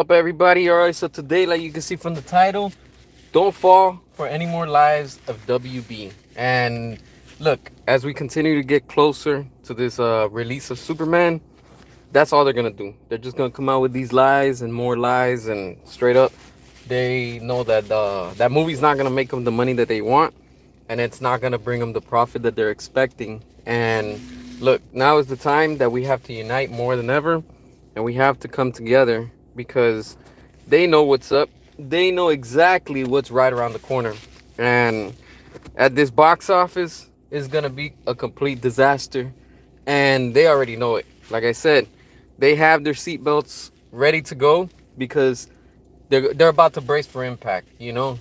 Up, everybody? All right, so today, like you can see from the title, don't fall for any more lies of WB. And look, as we continue to get closer to this release of Superman, that's all they're gonna do. They're just gonna come out with these lies and more lies, and straight up, they know that that movie's not gonna make them the money that they want, and it's not gonna bring them the profit that they're expecting. And look, now is the time that we have to unite more than ever, and we have to come together because they know what's up. They know exactly what's right around the corner, and at this box office is gonna be a complete disaster, and they already know it. Like I said, they have their seatbelts ready to go because they're about to brace for impact.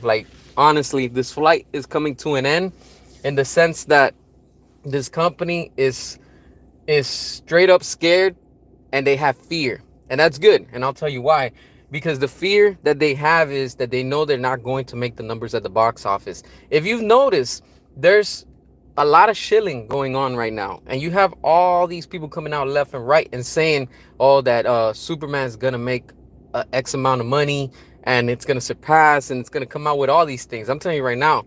Like honestly, this flight is coming to an end, in the sense that this company is straight up scared, and they have fear, and that's good. And I'll tell you why. Because the fear that they have is that they know they're not going to make the numbers at the box office. If you've noticed, there's a lot of shilling going on right now, and you have all these people coming out left and right and saying, oh, that Superman's gonna make X amount of money, and it's gonna surpass, and it's gonna come out with all these things. I'm telling you right now,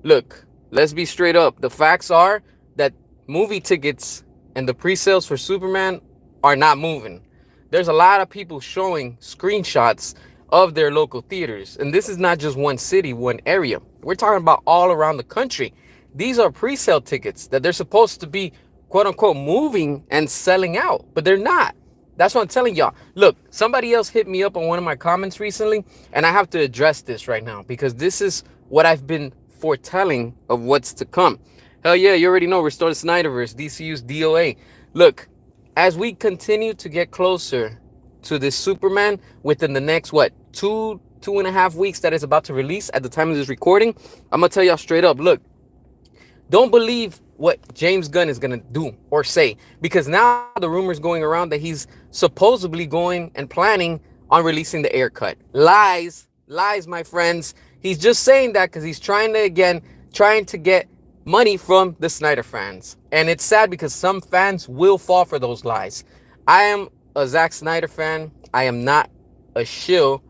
look, let's be straight up. The facts are that movie tickets and the pre-sales for Superman are not moving. There's a lot of people showing screenshots of their local theaters, and this is not just one city, one area. We're talking about all around the country. These are pre-sale tickets that they're supposed to be, quote unquote, moving and selling out, but they're not. That's what I'm telling y'all. Look, somebody else hit me up on one of my comments recently, and I have to address this right now because this is what I've been foretelling of what's to come. Hell yeah, you already know. Restore the Snyderverse, DCU's DOA. Look, as we continue to get closer to this Superman within the next, what, two and a half weeks that is about to release at the time of this recording, I'm going to tell y'all straight up, look, don't believe what James Gunn is going to do or say, because now the rumors going around that he's supposedly going and planning on releasing the Air cut. Lies, my friends. He's just saying that because he's trying to get money from the Snyder fans. And it's sad because some fans will fall for those lies. I am a Zack Snyder fan. I am not a shill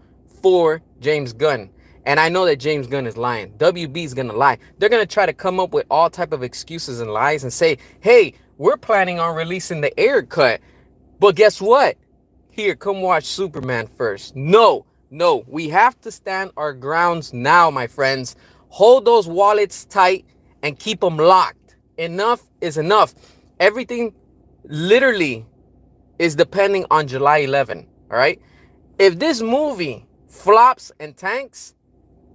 for James Gunn. And I know that James Gunn is lying. WB is going to lie. They're going to try to come up with all type of excuses and lies and say, hey, we're planning on releasing the Air cut. But guess what? Here, come watch Superman first. No, we have to stand our grounds now, my friends. Hold those wallets tight and keep them locked. Enough is enough. Everything literally is depending on July 11. All right. If this movie flops and tanks,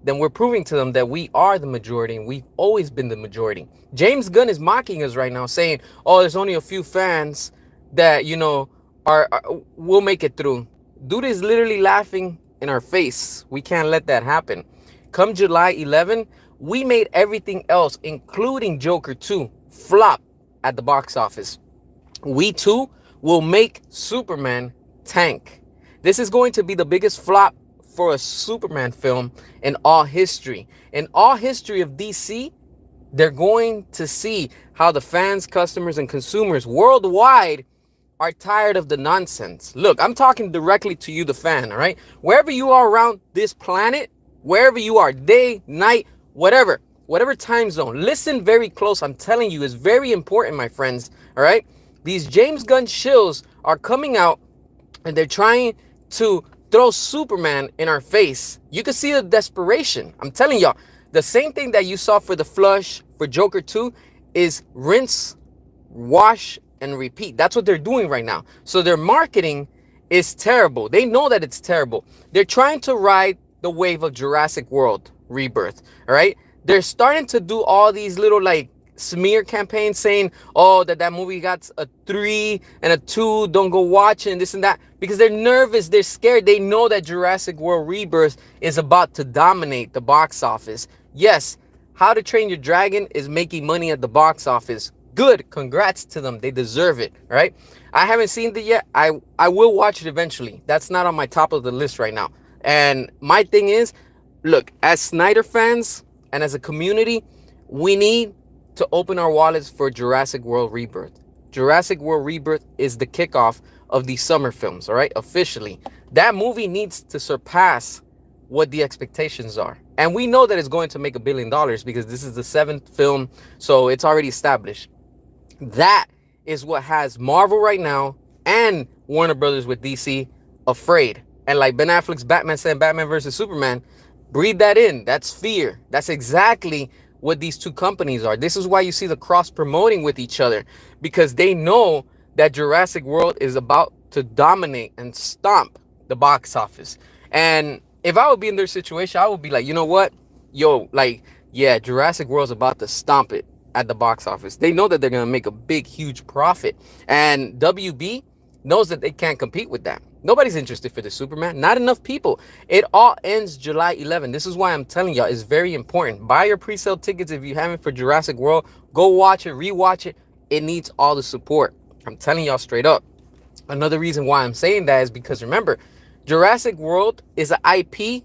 then we're proving to them that we are the majority, and we've always been the majority. James Gunn is mocking us right now, saying, oh, there's only a few fans that, are will make it through. Dude is literally laughing in our face. We can't let that happen. Come July 11, we made everything else, including Joker 2, flop at the box office. We too will make Superman tank. This is going to be the biggest flop for a Superman film in all history. In all history of DC, they're going to see how the fans, customers, and consumers worldwide are tired of the nonsense. Look, I'm talking directly to you, the fan, all right? Wherever you are around this planet, wherever you are, day, night, whatever time zone, listen very close. I'm telling you, it's very important, my friends, all right? These James Gunn shills are coming out, and they're trying to throw Superman in our face. You can see the desperation. I'm telling y'all, the same thing that you saw for the flush for Joker 2 is rinse, wash, and repeat. That's what they're doing right now. So their marketing is terrible. They know that it's terrible. They're trying to ride the wave of Jurassic World Rebirth. All right. They're starting to do all these little like smear campaigns saying, oh, that movie got a 3 and a 2, don't go watch it, and this and that, because they're nervous, they're scared. They know that Jurassic World Rebirth is about to dominate the box office. Yes, How to Train Your Dragon is making money at the box office. Good, congrats to them, they deserve it. Right? I haven't seen it yet. I will watch it eventually. That's not on my top of the list right now. And my thing is, look, as Snyder fans and as a community, we need to open our wallets for Jurassic World Rebirth. Jurassic World Rebirth is the kickoff of these summer films, all right? Officially. That movie needs to surpass what the expectations are. And we know that it's going to make $1 billion because this is the 7th film, so it's already established. That is what has Marvel right now and Warner Brothers with DC afraid. And like Ben Affleck's Batman said, Batman versus Superman, breathe that in. That's fear. That's exactly what these two companies are. This is why you see the cross promoting with each other, because they know that Jurassic World is about to dominate and stomp the box office. And if I would be in their situation, I would be like, you know what? Yo, like, yeah, Jurassic World's about to stomp it at the box office. They know that they're going to make a big, huge profit. And WB knows that they can't compete with that. Nobody's interested for the Superman. Not enough people. It all ends July 11th. This is why I'm telling y'all it's very important. Buy your pre-sale tickets if you haven't for Jurassic World. Go watch it, rewatch it. It needs all the support. I'm telling y'all straight up. Another reason why I'm saying that is because remember, Jurassic World is an IP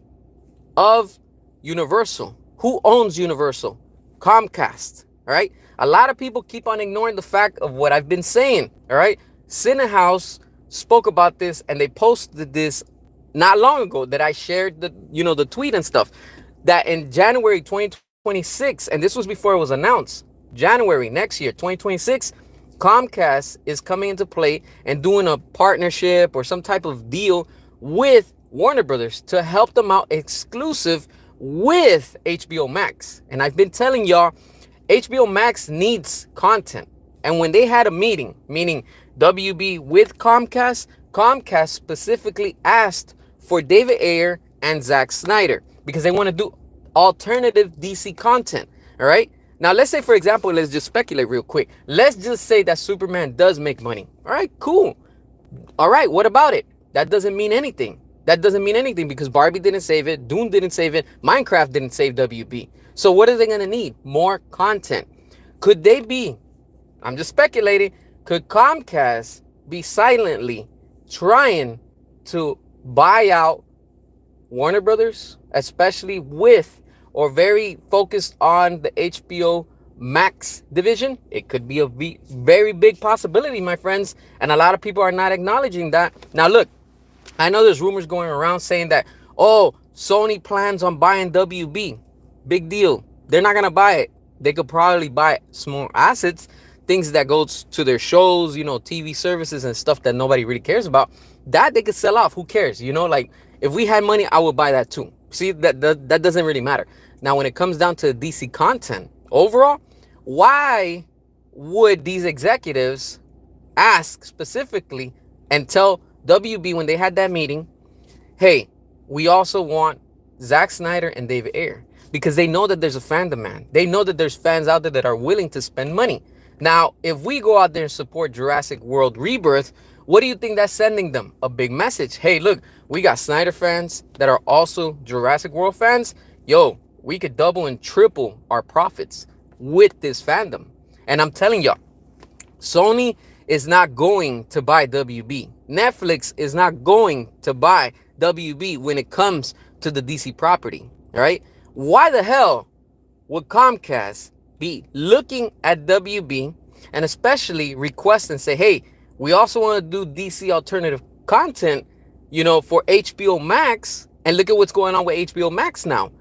of Universal. Who owns Universal? Comcast. All right. A lot of people keep on ignoring the fact of what I've been saying. All right. Cinehouse spoke about this and they posted this not long ago that I shared the tweet and stuff, that in January 2026, and this was before it was announced, January next year, 2026, Comcast is coming into play and doing a partnership or some type of deal with Warner Brothers to help them out exclusive with HBO Max. And I've been telling y'all, HBO Max needs content. And when they had a meeting, meaning WB with Comcast, Comcast specifically asked for David Ayer and Zack Snyder because they want to do alternative DC content. All right. Now, let's say, for example, let's just speculate real quick. Let's just say that Superman does make money. All right, cool. All right, what about it? That doesn't mean anything. That doesn't mean anything because Barbie didn't save it. Dune didn't save it. Minecraft didn't save WB. So what are they going to need? More content. Could they be, I'm just speculating, could Comcast be silently trying to buy out Warner Brothers, especially with or very focused on the HBO Max division? It could be a very big possibility, my friends. And a lot of people are not acknowledging that. Now, look, I know there's rumors going around saying that, oh, Sony plans on buying WB. Big deal. They're not going to buy it. They could probably buy small assets, things that goes to their shows, TV services and stuff that nobody really cares about. That they could sell off. Who cares? Like if we had money, I would buy that too. See, that doesn't really matter. Now, when it comes down to DC content overall, why would these executives ask specifically and tell WB when they had that meeting, hey, we also want Zack Snyder and David Ayer? Because they know that there's a fan demand. They know that there's fans out there that are willing to spend money. Now, if we go out there and support Jurassic World Rebirth, what do you think that's sending them? A big message. Hey, look, we got Snyder fans that are also Jurassic World fans. Yo, we could double and triple our profits with this fandom. And I'm telling y'all, Sony is not going to buy WB. Netflix is not going to buy WB when it comes to the DC property. All right. Why the hell would Comcast be looking at WB and especially request and say, hey, we also want to do DC alternative content, for HBO Max? And look at what's going on with HBO Max now.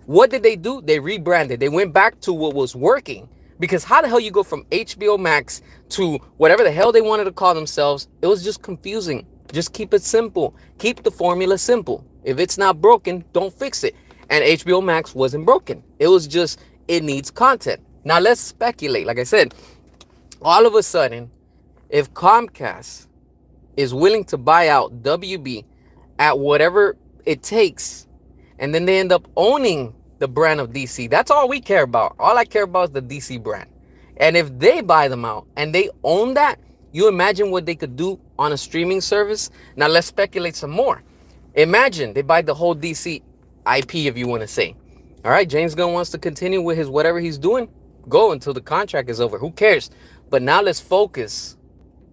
What did they do? They rebranded. They went back to what was working. Because how the hell you go from HBO Max to whatever the hell they wanted to call themselves? It was just confusing. Just keep it simple. Keep the formula simple. If it's not broken, don't fix it. And HBO Max wasn't broken. It was just, it needs content. Now let's speculate. Like I said, all of a sudden, if Comcast is willing to buy out WB at whatever it takes, and then they end up owning the brand of DC, that's all we care about. All I care about is the DC brand. And if they buy them out and they own that, you imagine what they could do on a streaming service. Now let's speculate some more. Imagine they buy the whole DC IP, if you want to say. All right, James Gunn wants to continue with his whatever he's doing. Go until the contract is over. Who cares? But now let's focus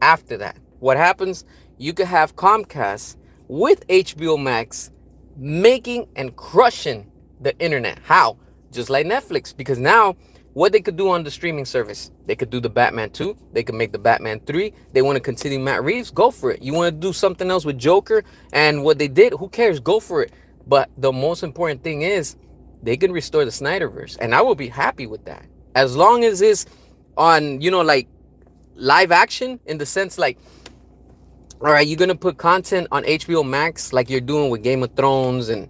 after that. What happens? You could have Comcast with HBO Max making and crushing the internet. How? Just like Netflix. Because now what they could do on the streaming service. They could do the Batman 2. They could make the Batman 3. They want to continue Matt Reeves, go for it. You want to do something else with Joker and what they did, who cares? Go for it. But the most important thing is they can restore the Snyderverse. And I will be happy with that. As long as it's on, like live action, in the sense like, all right, you're gonna put content on HBO Max like you're doing with Game of Thrones and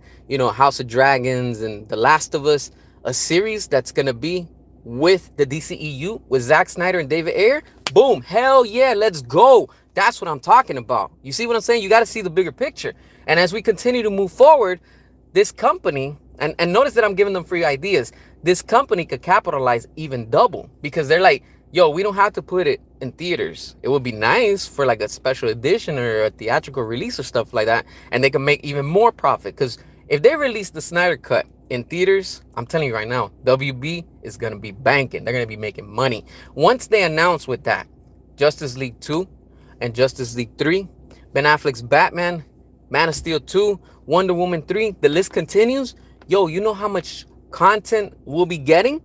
House of Dragons and The Last of Us, a series that's gonna be with the DCEU with Zack Snyder and David Ayer. Boom, hell yeah, let's go. That's what I'm talking about. You see what I'm saying? You got to see the bigger picture. And as we continue to move forward, this company, and notice that I'm giving them free ideas, this company could capitalize even double, because they're like, yo, we don't have to put it in theaters. It would be nice for like a special edition or a theatrical release or stuff like that, and they can make even more profit. Because if they release the Snyder Cut in theaters, I'm telling you right now, WB is going to be banking. They're going to be making money. Once they announce with that Justice League 2 and Justice League 3, Ben Affleck's Batman, Man of Steel 2, Wonder Woman 3, the list continues. Yo, you know how much content we'll be getting?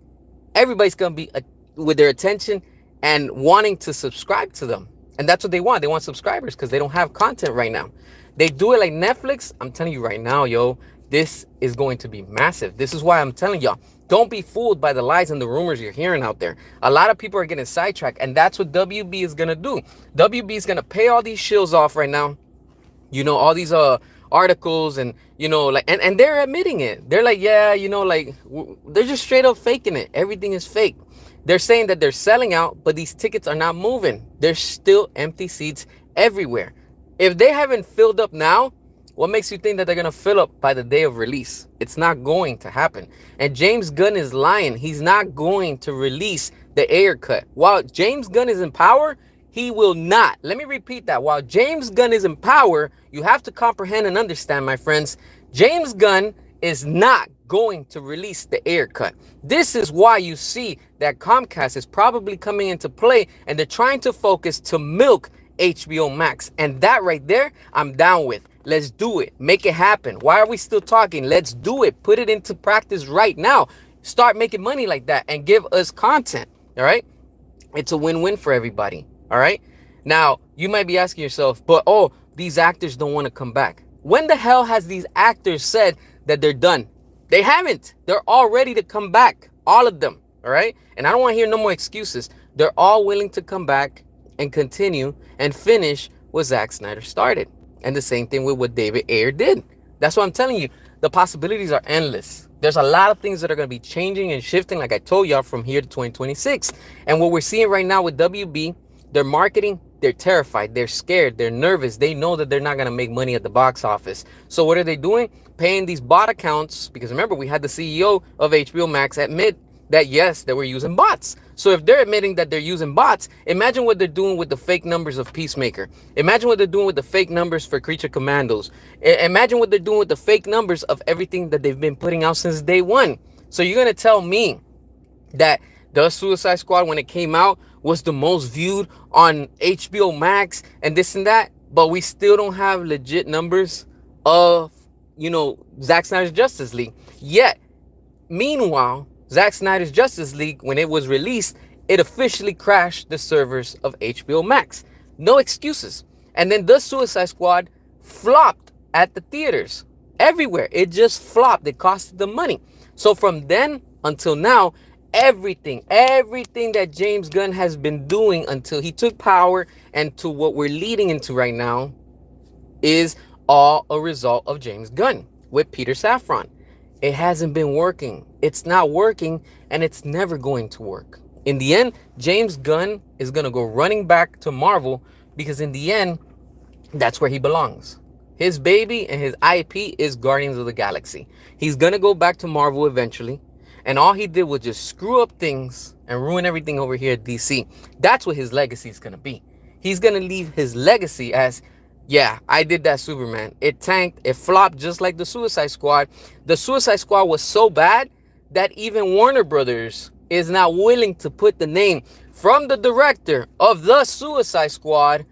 Everybody's going to be with their attention and wanting to subscribe to them. And that's what they want. They want subscribers because they don't have content right now. They do it like Netflix. I'm telling you right now, yo, this is going to be massive. This is why I'm telling y'all, don't be fooled by the lies and the rumors you're hearing out there. A lot of people are getting sidetracked, and that's what WB is going to do. WB is going to pay all these shills off right now. All these articles and, and they're admitting it. They're like, yeah, they're just straight up faking it. Everything is fake. They're saying that they're selling out, but these tickets are not moving. There's still empty seats everywhere. If they haven't filled up now, what makes you think that they're going to fill up by the day of release? It's not going to happen. And James Gunn is lying. He's not going to release the Ayer cut. While James Gunn is in power, he will not. Let me repeat that. While James Gunn is in power, you have to comprehend and understand, my friends, James Gunn is not going to release the Ayer cut. This is why you see that Comcast is probably coming into play, and they're trying to focus to milk HBO Max. And that right there, I'm down with. Let's do it. Make it happen. Why are we still talking? Let's do it. Put it into practice right now. Start making money like that and give us content. All right? It's a win-win for everybody. All right? Now, you might be asking yourself, but these actors don't want to come back. When the hell has these actors said that they're done? They haven't. They're all ready to come back. All of them. All right? And I don't want to hear no more excuses. They're all willing to come back and continue and finish what Zack Snyder started. And the same thing with what David Ayer did. That's what I'm telling you. The possibilities are endless. There's a lot of things that are going to be changing and shifting, like I told y'all, from here to 2026. And what we're seeing right now with WB, their marketing, they're terrified. They're scared. They're nervous. They know that they're not going to make money at the box office. So what are they doing? Paying these bot accounts. Because remember, we had the CEO of HBO Max admit that, yes, they were using bots. So if they're admitting that they're using bots, imagine what they're doing with the fake numbers of Peacemaker. Imagine what they're doing with the fake numbers for Creature Commandos. Imagine what they're doing with the fake numbers of everything that they've been putting out since day one. So you're going to tell me that the Suicide Squad, when it came out, was the most viewed on HBO Max and this and that, but we still don't have legit numbers of, Zack Snyder's Justice League. Yet, meanwhile, Zack Snyder's Justice League, when it was released, it officially crashed the servers of HBO Max. No excuses. And then the Suicide Squad flopped at the theaters. Everywhere. It just flopped. It costed them money. So from then until now, everything that James Gunn has been doing until he took power and to what we're leading into right now is all a result of James Gunn with Peter Safran. It hasn't been working. It's not working, and it's never going to work. In the end, James Gunn is going to go running back to Marvel because in the end, that's where he belongs. His baby and his IP is Guardians of the Galaxy. He's going to go back to Marvel eventually, and all he did was just screw up things and ruin everything over here at DC. That's what his legacy is going to be. He's going to leave his legacy as, yeah, I did that Superman. It tanked. It flopped just like the Suicide Squad. The Suicide Squad was so bad that even Warner Brothers is not willing to put the name from the director of the Suicide Squad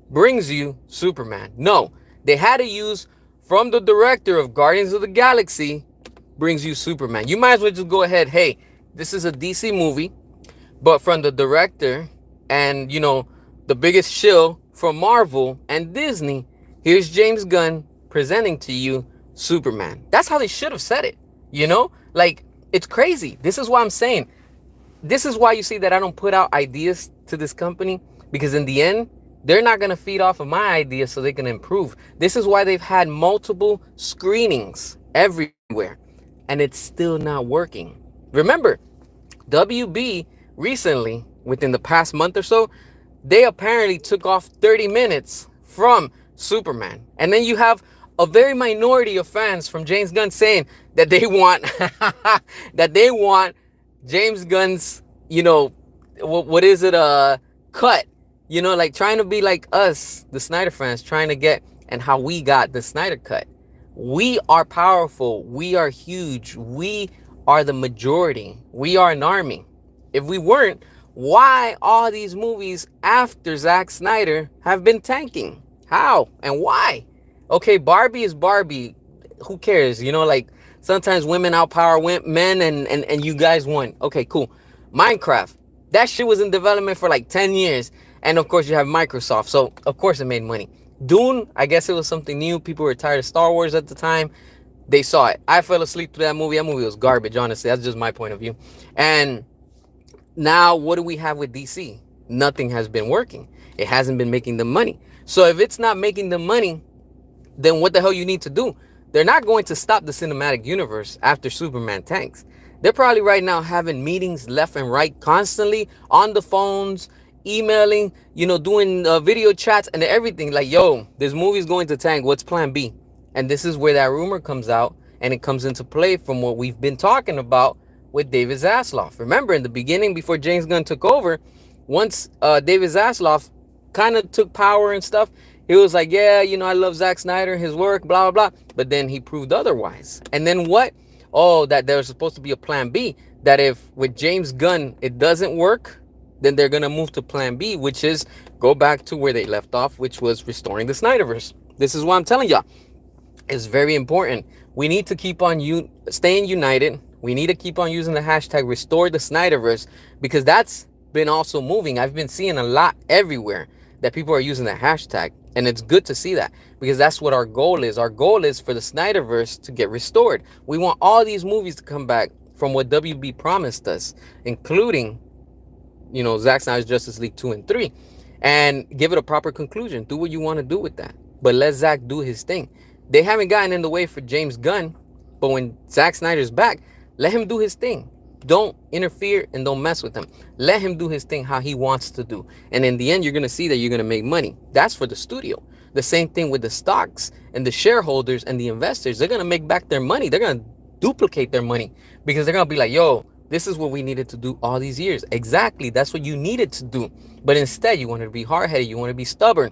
brings you Superman. No, they had to use from the director of Guardians of the Galaxy brings you Superman. You might as well just go ahead. Hey, this is a DC movie, but from the director and, the biggest shill from Marvel and Disney. Here's James Gunn presenting to you Superman. That's how they should have said it. Like, it's crazy. This is why I'm saying, this is why you see that I don't put out ideas to this company, because in the end, they're not going to feed off of my ideas so they can improve. This is why they've had multiple screenings everywhere, and it's still not working. Remember, WB recently, within the past month or so, they apparently took off 30 minutes from Superman. And then you have a very minority of fans from James Gunn saying that they want that they want James Gunn's, what is it, cut, like trying to be like us, the Snyder fans, trying to get, and how we got the Snyder cut. We are powerful. We are huge. We are the majority. We are an army. If we weren't, why all these movies after Zack Snyder have been tanking? How and why? Okay, Barbie is Barbie. Who cares? Like sometimes women outpower men, and you guys won. Okay, cool. Minecraft, that shit was in development for like 10 years. And of course you have Microsoft. So of course it made money. Dune, I guess it was something new. People were tired of Star Wars at the time. They saw it. I fell asleep to that movie. That movie was garbage, honestly. That's just my point of view. And now what do we have with DC? Nothing has been working. It hasn't been making the money. So if it's not making the money, then what the hell you need to do? They're not going to stop the cinematic universe after Superman tanks. They're probably right now having meetings left and right, constantly on the phones, emailing, doing video chats and everything. Like, yo, this movie's going to tank. What's plan B? And this is where that rumor comes out, and it comes into play from what we've been talking about with David Zaslav. Remember, in the beginning, before James Gunn took over, once David Zaslav kind of took power and stuff, he was like, yeah, I love Zack Snyder, his work, blah, blah, blah. But then he proved otherwise. And then what? Oh, that there's supposed to be a plan B, that if with James Gunn it doesn't work, then they're going to move to plan B, which is go back to where they left off, which was restoring the Snyderverse. This is what I'm telling y'all. It's very important. We need to keep on staying united. We need to keep on using the hashtag restore the Snyderverse, because that's been also moving. I've been seeing a lot everywhere that people are using that hashtag. And it's good to see that, because that's what our goal is. Our goal is for the Snyderverse to get restored. We want all these movies to come back from what WB promised us, including, Zack Snyder's Justice League 2 and 3, and give it a proper conclusion. Do what you want to do with that. But let Zack do his thing. They haven't gotten in the way for James Gunn, but when Zack Snyder's back, let him do his thing. Don't interfere and don't mess with him. Let him do his thing how he wants to do. And in the end, you're going to see that you're going to make money. That's for the studio. The same thing with the stocks and the shareholders and the investors. They're going to make back their money. They're going to duplicate their money, because they're going to be like, yo, this is what we needed to do all these years. Exactly. That's what you needed to do. But instead, you want to be hard-headed. You want to be stubborn.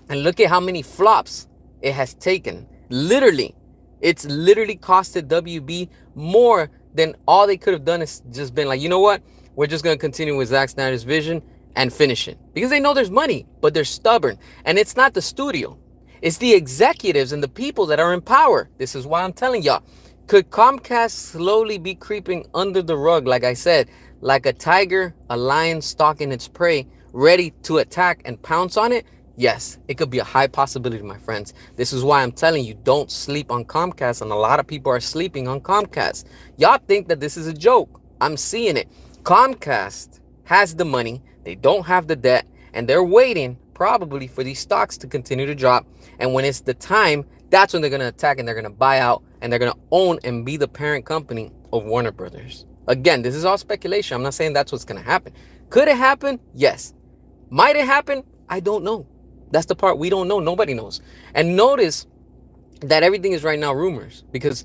And look at how many flops it has taken. Literally, it's literally costed WB more than all they could have done is just been like, you know what? We're just going to continue with Zack Snyder's vision and finish it. Because they know there's money, but they're stubborn. And it's not the studio. It's the executives and the people that are in power. This is why I'm telling y'all. Could Comcast slowly be creeping under the rug, like I said, like a tiger, a lion stalking its prey, ready to attack and pounce on it? Yes, it could be a high possibility, my friends. This is why I'm telling you, don't sleep on Comcast, and a lot of people are sleeping on Comcast. Y'all think that this is a joke. I'm seeing it. Comcast has the money, they don't have the debt, and they're waiting probably for these stocks to continue to drop. And when it's the time, that's when they're going to attack, and they're going to buy out, and they're going to own and be the parent company of Warner Brothers. Again, this is all speculation. I'm not saying that's what's going to happen. Could it happen? Yes. Might it happen? I don't know. That's the part we don't know. Nobody knows. And notice that everything is right now rumors, because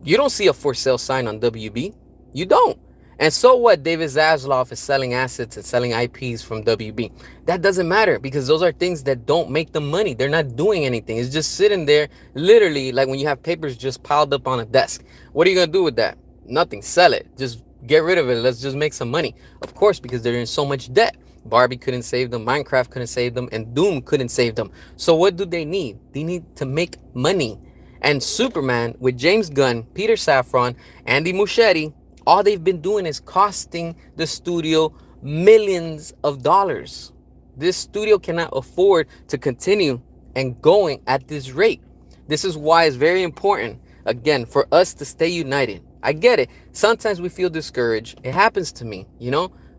you don't see a for sale sign on WB. You don't. And so what? David Zaslav is selling assets and selling IPs from WB. That doesn't matter, because those are things that don't make them money. They're not doing anything. It's just sitting there, literally, like when you have papers just piled up on a desk. What are you going to do with that? Nothing. Sell it. Just get rid of it. Let's just make some money. Of course, because they're in so much debt. Barbie couldn't save them, Minecraft couldn't save them, and Doom couldn't save them. So what do they need? They need to make money. And Superman, with James Gunn, Peter Safran, Andy Muschietti, all they've been doing is costing the studio millions of dollars. This studio cannot afford to continue and going at this rate. This is why it's very important, again, for us to stay united. I get it. Sometimes we feel discouraged. It happens to me,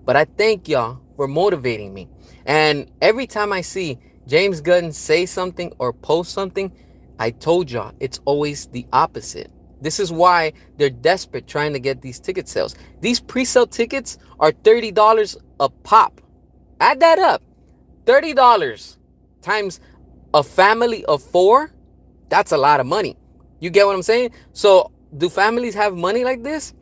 but I thank y'all for motivating me. And every time I see James Gunn say something or post something, I told y'all it's always the opposite. This is why they're desperate trying to get these ticket sales. These pre-sale tickets are $30 a pop. Add that up. $30 times a family of 4. That's a lot of money. You get what I'm saying? So do families have money like this?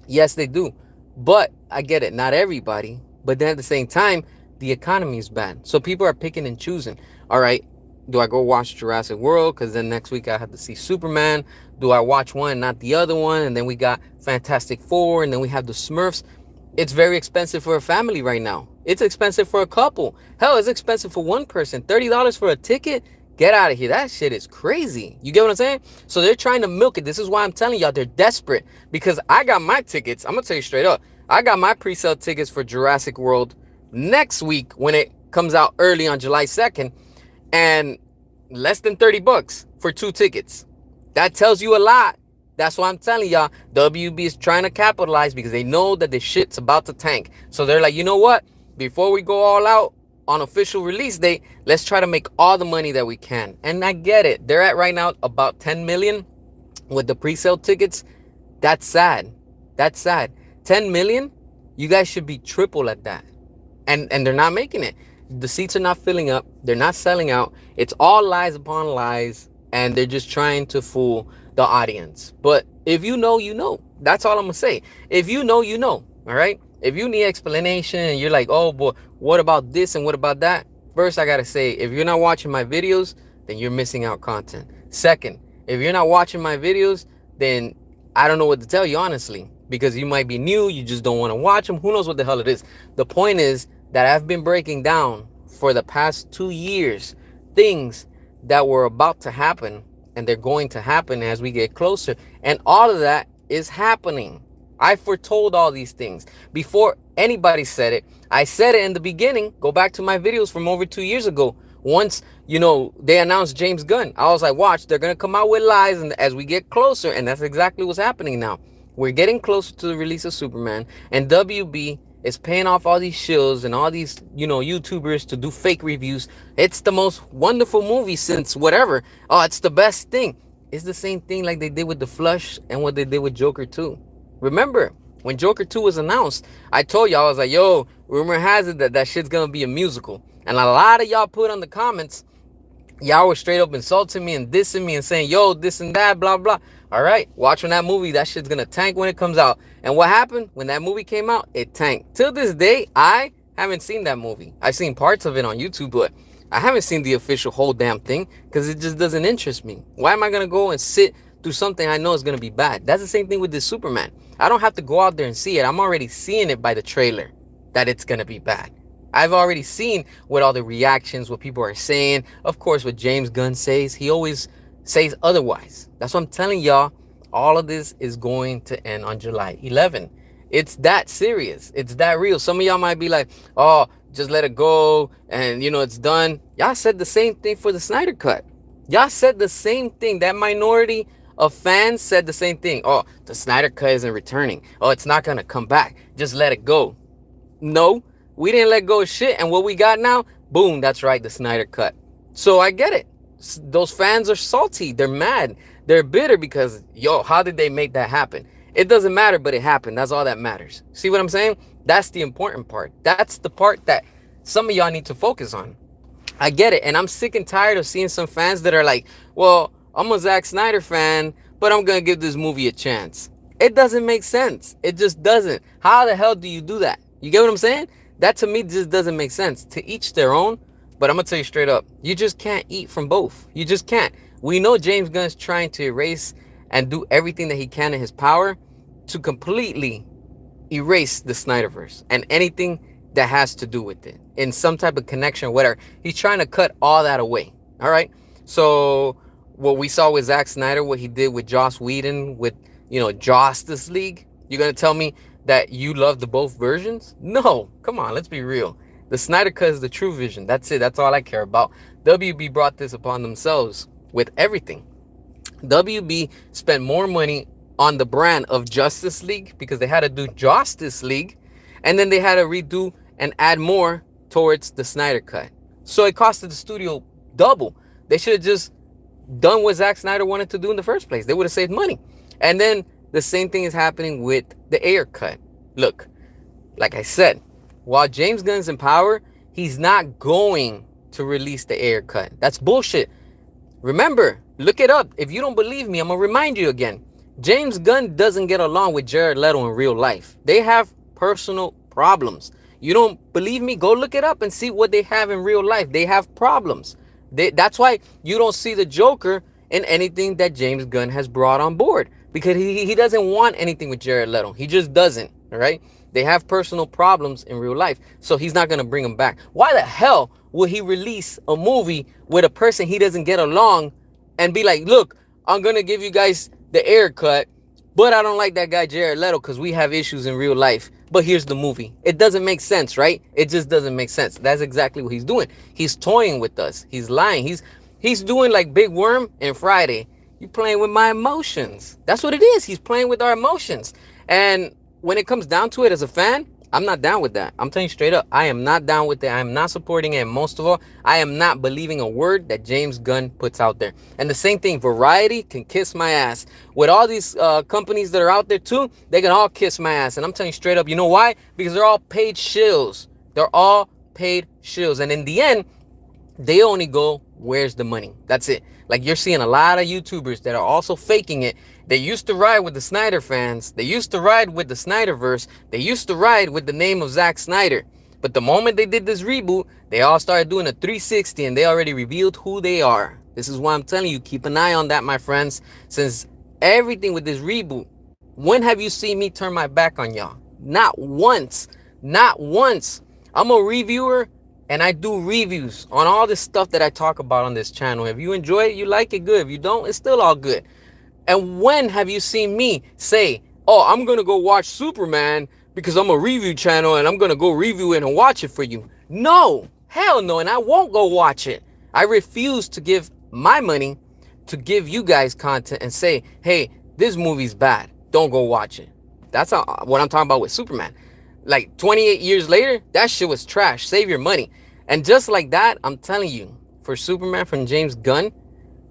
Yes, they do. But I get it. Not everybody. But then at the same time, the economy is bad. So people are picking and choosing. All right, do I go watch Jurassic World? Because then next week I have to see Superman. Do I watch one and not the other one? And then we got Fantastic Four. And then we have the Smurfs. It's very expensive for a family right now. It's expensive for a couple. Hell, it's expensive for one person. $30 for a ticket? Get out of here. That shit is crazy. You get what I'm saying? So they're trying to milk it. This is why I'm telling y'all they're desperate. Because I got my tickets. I'm going to tell you straight up. I got my pre-sale tickets for Jurassic World next week when it comes out early on July 2nd. And less than $30 for 2 tickets. That tells you a lot. That's why I'm telling y'all, WB is trying to capitalize because they know that this shit's about to tank. So they're like, you know what? Before we go all out on official release date, let's try to make all the money that we can. And I get it. They're at right now about 10 million with the pre-sale tickets. That's sad. That's sad. 10 million? You guys should be triple at that. And they're not making it. The seats are not filling up. They're not selling out. It's all lies upon lies. And they're just trying to fool the audience. But if you know, you know. That's all I'm going to say. If you know, you know. All right? If you need explanation and you're like, oh, boy, what about this and what about that? First, I got to say, if you're not watching my videos, then you're missing out content. Second, if you're not watching my videos, then I don't know what to tell you, honestly. Because you might be new. You just don't want to watch them. Who knows what the hell it is? The point is that I've been breaking down for the past 2 years things that were about to happen, and they're going to happen as we get closer. And all of that is happening. I foretold all these things before anybody said it. I said it in the beginning. Go back to my videos from over 2 years ago. Once, they announced James Gunn, I was like, watch, they're going to come out with lies, and as we get closer, and that's exactly what's happening now. We're getting closer to the release of Superman, and WB is paying off all these shills and all these, YouTubers to do fake reviews. It's the most wonderful movie since whatever. Oh, it's the best thing. It's the same thing like they did with The Flush and what they did with Joker 2. Remember, when Joker 2 was announced, I told y'all, I was like, yo, rumor has it that shit's gonna be a musical. And a lot of y'all put on the comments, y'all were straight up insulting me and dissing me and saying, yo, this and that, blah, blah. All right, watching that movie, that shit's gonna tank when it comes out. And what happened when that movie came out? It tanked. Till this day, I haven't seen that movie. I've seen parts of it on YouTube, but I haven't seen the official whole damn thing because it just doesn't interest me. Why am I gonna go and sit through something I know is gonna be bad? That's the same thing with this Superman. I don't have to go out there and see it. I'm already seeing it by the trailer that it's gonna be bad. I've already seen what all the reactions, what people are saying. Of course, what James Gunn says, he always says otherwise. That's what I'm telling y'all. All of this is going to end on July 11. It's that serious. It's that real. Some of y'all might be like, oh, just let it go and, it's done. Y'all said the same thing for the Snyder Cut. Y'all said the same thing. That minority of fans said the same thing. Oh, the Snyder Cut isn't returning. Oh, it's not going to come back. Just let it go. No, we didn't let go of shit. And what we got now, boom, that's right, the Snyder Cut. So I get it. Those fans are salty. They're mad. They're bitter because, yo, how did they make that happen? It doesn't matter, but it happened. That's all that matters. See what I'm saying? That's the important part. That's the part that some of y'all need to focus on. I get it. And I'm sick and tired of seeing some fans that are like, well, I'm a Zack Snyder fan, but I'm going to give this movie a chance. It doesn't make sense. It just doesn't. How the hell do you do that? You get what I'm saying? That to me just doesn't make sense. To each their own. But I'm going to tell you straight up, you just can't eat from both. You just can't. We know James Gunn's trying to erase and do everything that he can in his power to completely erase the Snyderverse and anything that has to do with it in some type of connection or whatever. He's trying to cut all that away. All right. So what we saw with Zack Snyder, what he did with Joss Whedon, with, Justice League, You're gonna tell me that you love the both versions? No, come on, let's be real. The Snyder Cut is the true vision. That's it. That's all I care about. WB brought this upon themselves with everything. WB spent more money on the brand of Justice League because they had to do Justice League, and then they had to redo and add more towards the Snyder Cut. So it costed the studio double. They should have just done what Zack Snyder wanted to do in the first place. They would have saved money. And then the same thing is happening with the Ayer cut. Look, like I said, while James Gunn's in power, he's not going to release the Ayer cut. That's bullshit. Remember, look it up. If you don't believe me, I'm going to remind you again. James Gunn doesn't get along with Jared Leto in real life. They have personal problems. You don't believe me? Go look it up and see what they have in real life. They have problems. That's why you don't see the Joker in anything that James Gunn has brought on board. Because he doesn't want anything with Jared Leto. He just doesn't, all right? They have personal problems in real life. So he's not going to bring them back. Why the hell will he release a movie with a person he doesn't get along and be like, look, I'm going to give you guys the Ayer cut, but I don't like that guy Jared Leto because we have issues in real life. But here's the movie. It doesn't make sense, right? It just doesn't make sense. That's exactly what he's doing. He's toying with us. He's lying. He's doing like Big Worm and Friday. You playing with my emotions. That's what it is. He's playing with our emotions. And when it comes down to it as a fan, I'm not down with that. I'm telling you straight up, I am not down with it. I am not supporting it. And most of all, I am not believing a word that James Gunn puts out there. And the same thing, Variety can kiss my ass. With all these companies that are out there too, they can all kiss my ass. And I'm telling you straight up, you know why? Because they're all paid shills. They're all paid shills. And in the end, they only go, where's the money? That's it. Like you're seeing a lot of YouTubers that are also faking it. They used to ride with the Snyder fans. They used to ride with the Snyderverse. They used to ride with the name of Zack Snyder. But the moment they did this reboot, they all started doing a 360 and they already revealed who they are. This is why I'm telling you, keep an eye on that, my friends. Since everything with this reboot, when have you seen me turn my back on y'all? Not once. Not once. I'm a reviewer and I do reviews on all this stuff that I talk about on this channel. If you enjoy it, you like it, good. If you don't, it's still all good. And when have you seen me say, oh, I'm going to go watch Superman because I'm a review channel and I'm going to go review it and watch it for you? No, hell no. And I won't go watch it. I refuse to give my money to give you guys content and say, hey, this movie's bad. Don't go watch it. That's what I'm talking about with Superman. Like 28 years later, that shit was trash. Save your money. And just like that, I'm telling you, for Superman from James Gunn,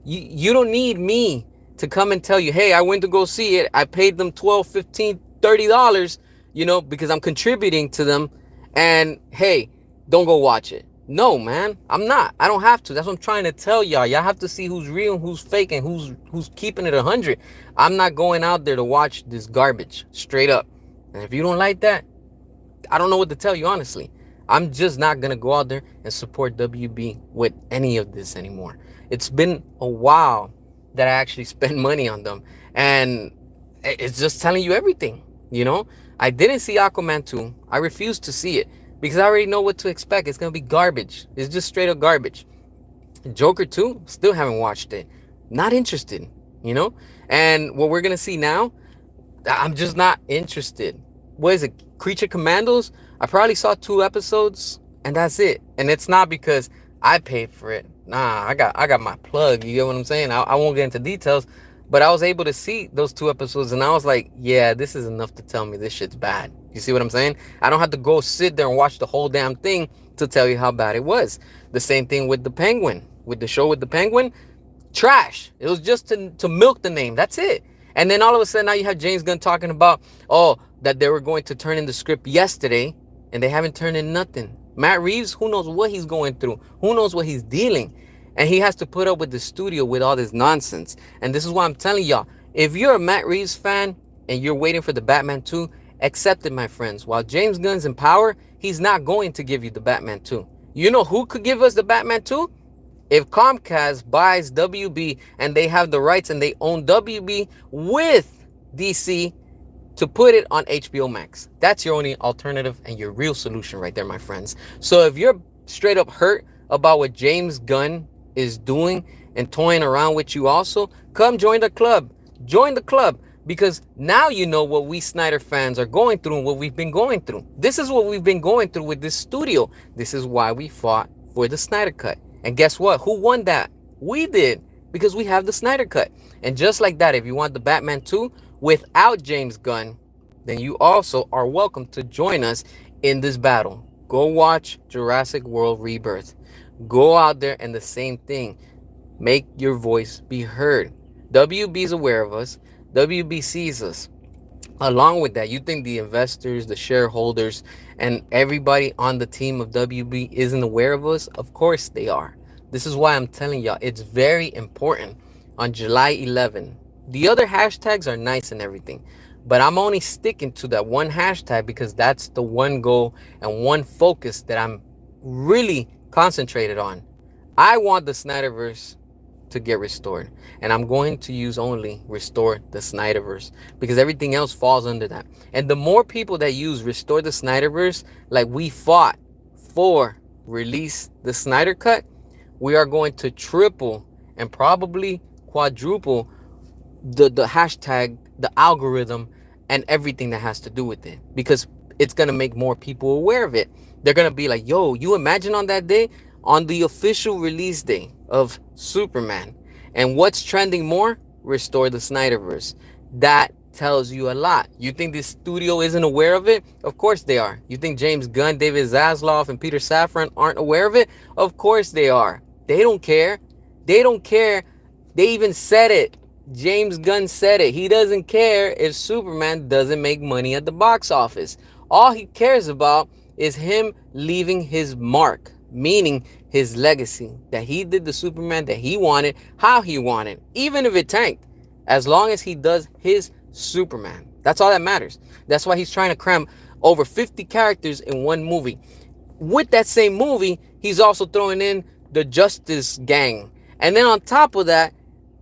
you don't need me to come and tell you, hey, I went to go see it. I paid them $12, $15, $30, because I'm contributing to them. And hey, don't go watch it. No, man, I'm not. I don't have to. That's what I'm trying to tell y'all. Y'all have to see who's real and who's fake and who's keeping it 100. I'm not going out there to watch this garbage, straight up. And if you don't like that, I don't know what to tell you, honestly. I'm just not going to go out there and support WB with any of this anymore. It's been a while that I actually spend money on them. And it's just telling you everything, I didn't see Aquaman 2. I refuse to see it because I already know what to expect. It's going to be garbage. It's just straight up garbage. Joker 2, still haven't watched it. Not interested, And what we're going to see now, I'm just not interested. What is it? Creature Commandos? I probably saw 2 episodes and that's it. And it's not because I paid for it. Nah, I got my plug. You get what I'm saying? I won't get into details, but I was able to see those 2 episodes and I was like, yeah, this is enough to tell me this shit's bad. You see what I'm saying? I don't have to go sit there and watch the whole damn thing to tell you how bad it was. The same thing with the Penguin. With the show with the Penguin, trash. It was just to milk the name. That's it. And then all of a sudden now you have James Gunn talking about, that they were going to turn in the script yesterday and they haven't turned in nothing. Matt Reeves, who knows what he's going through? Who knows what he's dealing? And he has to put up with the studio with all this nonsense. And this is why I'm telling y'all, if you're a Matt Reeves fan and you're waiting for the Batman 2, accept it, my friends. While James Gunn's in power, he's not going to give you the Batman 2. You know who could give us the Batman 2? If Comcast buys WB and they have the rights and they own WB with DC to put it on HBO Max. That's your only alternative and your real solution right there, my friends. So if you're straight up hurt about what James Gunn is doing and toying around with you also, come join the club. Join the club. because now you know what we Snyder fans are going through and what we've been going through. This is what we've been going through with this studio. This is why we fought for the Snyder Cut. And guess what? Who won that? We did, because we have the Snyder Cut. And just like that, if you want the Batman 2 without James Gunn, then you also are welcome to join us in this battle. Go watch Jurassic World Rebirth. Go out there and the same thing. Make your voice be heard. WB is aware of us. WB sees us. Along with that, you think the investors, the shareholders, and everybody on the team of WB isn't aware of us? Of course they are. This is why I'm telling y'all it's very important on July 11. The other hashtags are nice and everything, but I'm only sticking to that one hashtag because that's the one goal and one focus that I'm really concentrated on. I want the Snyderverse to get restored, and I'm going to use only restore the Snyderverse because everything else falls under that. And the more people that use restore the Snyderverse, like we fought for release the Snyder Cut, we are going to triple and probably quadruple the hashtag, the algorithm, and everything that has to do with it, because it's going to make more people aware of it. They're going to be like, yo, you imagine on that day, on the official release day of Superman, and what's trending more? Restore the Snyderverse. That tells you a lot. You think this studio isn't aware of it? Of course they are. You think James Gunn, David Zaslav, and Peter Safran aren't aware of it? Of course they are. They don't care. They don't care. They even said it. James Gunn said it. He doesn't care if Superman doesn't make money at the box office. All he cares about is him leaving his mark, meaning his legacy, that he did the Superman that he wanted, how he wanted, even if it tanked, as long as he does his Superman. That's all that matters. That's why he's trying to cram over 50 characters in one movie. With that same movie, he's also throwing in the Justice Gang. And then on top of that,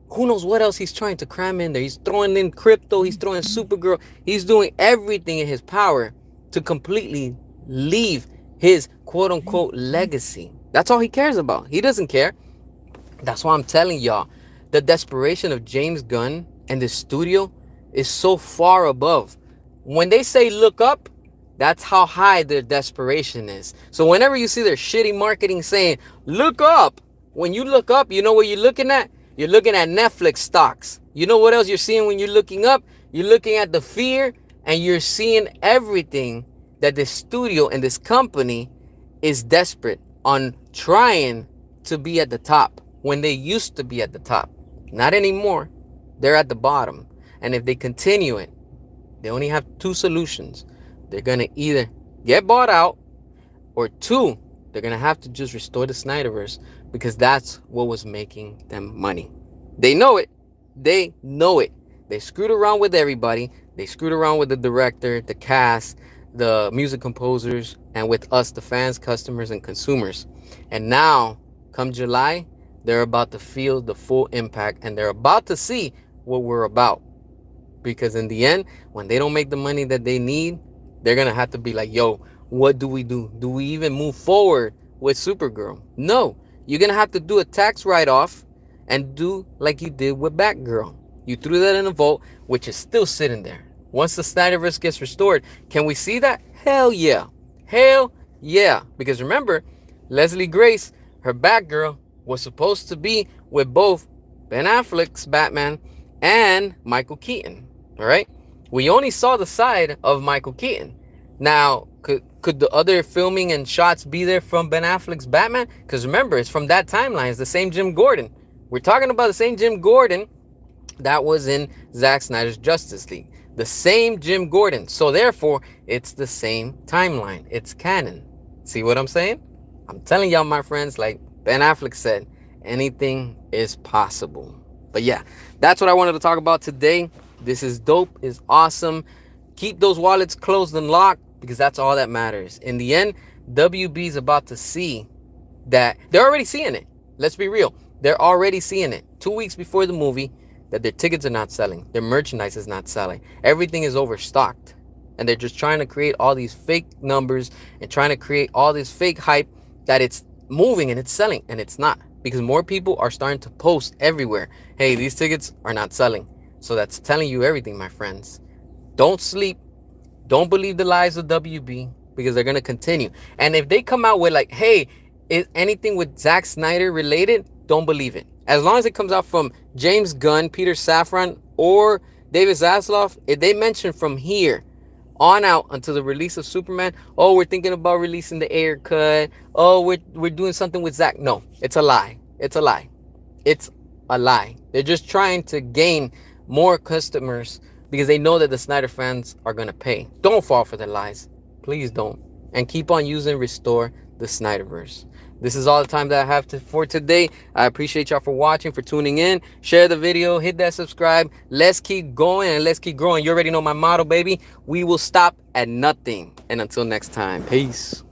who knows what else he's trying to cram in there. He's throwing in Crypto, he's throwing Supergirl. He's doing everything in his power to completely leave his quote-unquote legacy. That's all he cares about. He doesn't care. That's why I'm telling y'all, the desperation of James Gunn and the studio is so far above. When they say look up, that's how high their desperation is. So whenever you see their shitty marketing saying look up, when you look up, you know what you're looking at? You're looking at Netflix stocks. You know what else you're seeing when you're looking up? You're looking at the fear, and you're seeing everything that this studio and this company is desperate on trying to be at the top when they used to be at the top. Not anymore. They're at the bottom. And if they continue it, they only have two solutions. They're going to either get bought out, or two, they're going to have to just restore the Snyderverse, because that's what was making them money. They know it. They know it. They screwed around with everybody. They screwed around with the director, the cast, the music composers, and with us, the fans, customers, and consumers. And now, come July, they're about to feel the full impact, and they're about to see what we're about. Because in the end, when they don't make the money that they need, they're going to have to be like, yo, what do we do? Do we even move forward with Supergirl? No. You're going to have to do a tax write-off and do like you did with Batgirl. You threw that in a vote, which is still sitting there. Once the Snyderverse gets restored, can we see that? Hell yeah. Hell yeah. Because remember, Leslie Grace, her Batgirl, was supposed to be with both Ben Affleck's Batman and Michael Keaton. All right? We only saw the side of Michael Keaton. Now, could the other filming and shots be there from Ben Affleck's Batman? Because remember, it's from that timeline. It's the same Jim Gordon. We're talking about the same Jim Gordon that was in Zack Snyder's Justice League. The same Jim Gordon. So therefore, it's the same timeline. It's canon. See what I'm saying? I'm telling y'all, my friends, like Ben Affleck said, anything is possible. But yeah, that's what I wanted to talk about today. This is dope. It's awesome. Keep those wallets closed and locked, because that's all that matters. In the end, WB is about to see that they're already seeing it. Let's be real. They're already seeing it 2 weeks before the movie, that their tickets are not selling. Their merchandise is not selling. Everything is overstocked. And they're just trying to create all these fake numbers and trying to create all this fake hype that it's moving and it's selling, and it's not. Because more people are starting to post everywhere. Hey, these tickets are not selling. So that's telling you everything, my friends. Don't sleep. Don't believe the lies of WB, because they're going to continue. And if they come out with like, hey, is anything with Zack Snyder related? Don't believe it. As long as it comes out from James Gunn, Peter Safran, or David Zaslav, if they mention from here on out until the release of Superman, oh, we're thinking about releasing the air cut. Oh, we're doing something with Zack. No, it's a lie. It's a lie. It's a lie. They're just trying to gain more customers because they know that the Snyder fans are going to pay. Don't fall for the lies. Please don't. And keep on using Restore the Snyderverse. This is all the time that I have for today. I appreciate y'all for watching, for tuning in. Share the video, hit that subscribe. Let's keep going and let's keep growing. You already know my motto, baby. We will stop at nothing. And until next time, peace.